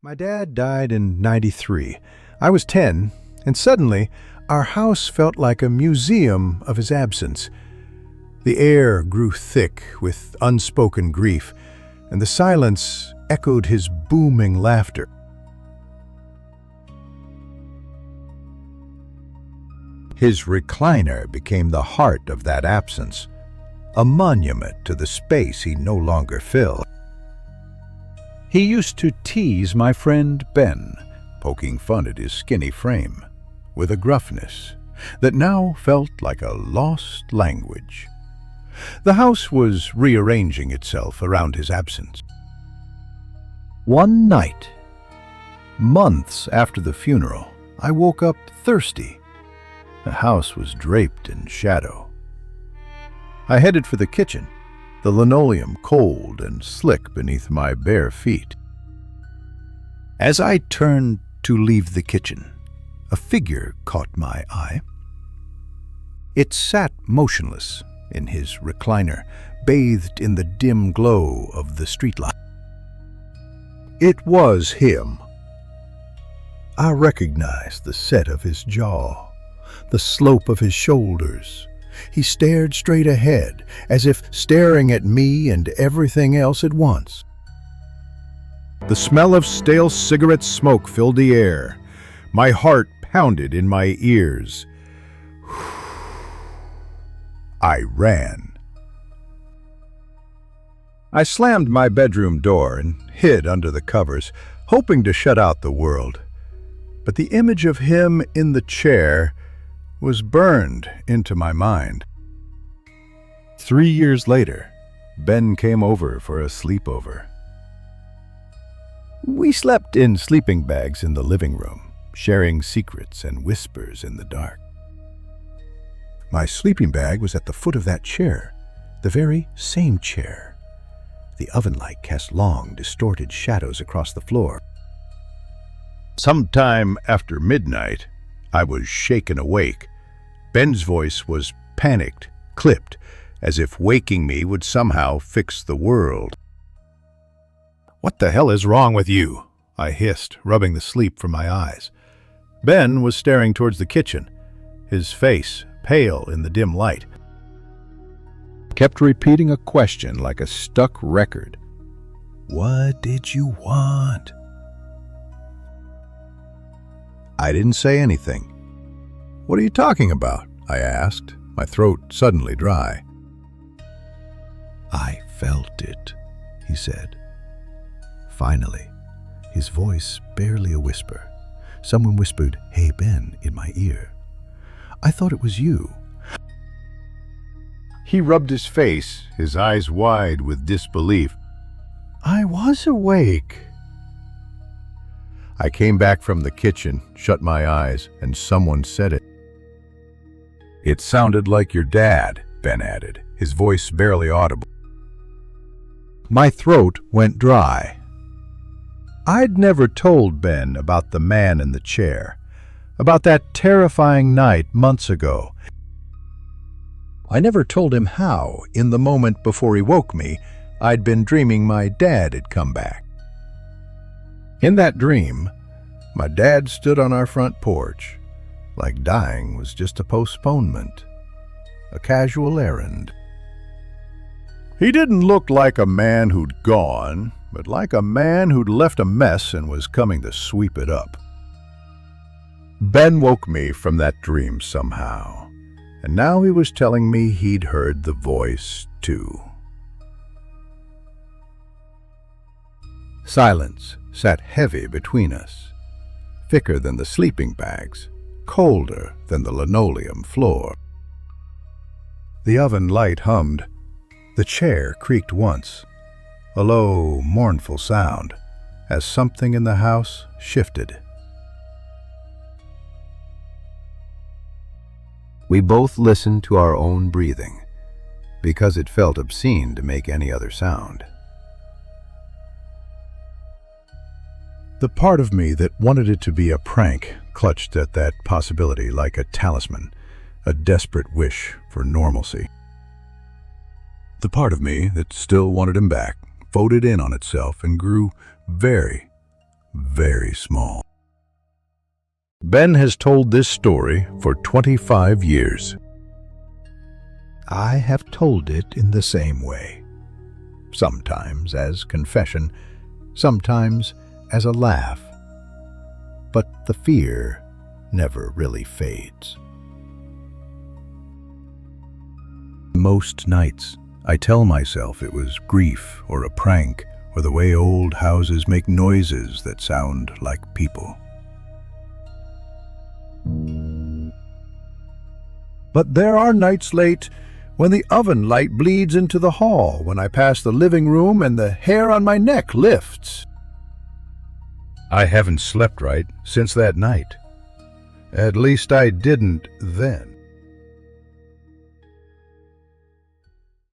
My dad died in '93. I was 10, and suddenly our house felt like a museum of his absence. The air grew thick with unspoken grief, and the silence echoed his booming laughter. His recliner became the heart of that absence, a monument to the space he no longer filled. He used to tease my friend Ben, poking fun at his skinny frame, with a gruffness that now felt like a lost language. The house was rearranging itself around his absence. One night, months after the funeral, I woke up thirsty. The house was draped in shadow. I headed for the kitchen, the linoleum cold and slick beneath my bare feet. As I turned to leave the kitchen, a figure caught my eye. It sat motionless in his recliner, bathed in the dim glow of the streetlight. It was him. I recognized the set of his jaw, the slope of his shoulders. He stared straight ahead, as if staring at me and everything else at once. The smell of stale cigarette smoke filled the air. My heart pounded in my ears. I ran. I slammed my bedroom door and hid under the covers, hoping to shut out the world. But the image of him in the chair was burned into my mind. 3 years later, Ben came over for a sleepover. We slept in sleeping bags in the living room, sharing secrets and whispers in the dark. My sleeping bag was at the foot of that chair, the very same chair. The oven light cast long, distorted shadows across the floor. Sometime after midnight, I was shaken awake. Ben's voice was panicked, clipped, as if waking me would somehow fix the world. "What the hell is wrong with you?" I hissed, rubbing the sleep from my eyes. Ben was staring towards the kitchen, his face pale in the dim light. Kept repeating a question like a stuck record. "What did you want?" I didn't say anything. "What are you talking about?" I asked, my throat suddenly dry. "I felt it," he said. Finally, his voice barely a whisper. Someone whispered, "Hey, Ben," in my ear. I thought it was you. He rubbed his face, his eyes wide with disbelief. I was awake. I came back from the kitchen, shut my eyes, and someone said it. "It sounded like your dad," Ben added, his voice barely audible. My throat went dry. I'd never told Ben about the man in the chair, about that terrifying night months ago. I never told him how, in the moment before he woke me, I'd been dreaming my dad had come back. In that dream, my dad stood on our front porch, like dying was just a postponement, a casual errand. He didn't look like a man who'd gone, but like a man who'd left a mess and was coming to sweep it up. Ben woke me from that dream somehow, and now he was telling me he'd heard the voice too. Silence sat heavy between us, thicker than the sleeping bags, colder than the linoleum floor. The oven light hummed. The chair creaked once, a low, mournful sound, as something in the house shifted. We both listened to our own breathing, because it felt obscene to make any other sound. The part of me that wanted it to be a prank clutched at that possibility like a talisman, a desperate wish for normalcy. The part of me that still wanted him back folded in on itself and grew very, very small. Ben has told this story for 25 years. I have told it in the same way, sometimes as confession, sometimes as a laugh, but the fear never really fades. Most nights, I tell myself it was grief or a prank or the way old houses make noises that sound like people. But there are nights late when the oven light bleeds into the hall, when I pass the living room and the hair on my neck lifts. I haven't slept right since that night. At least I didn't then.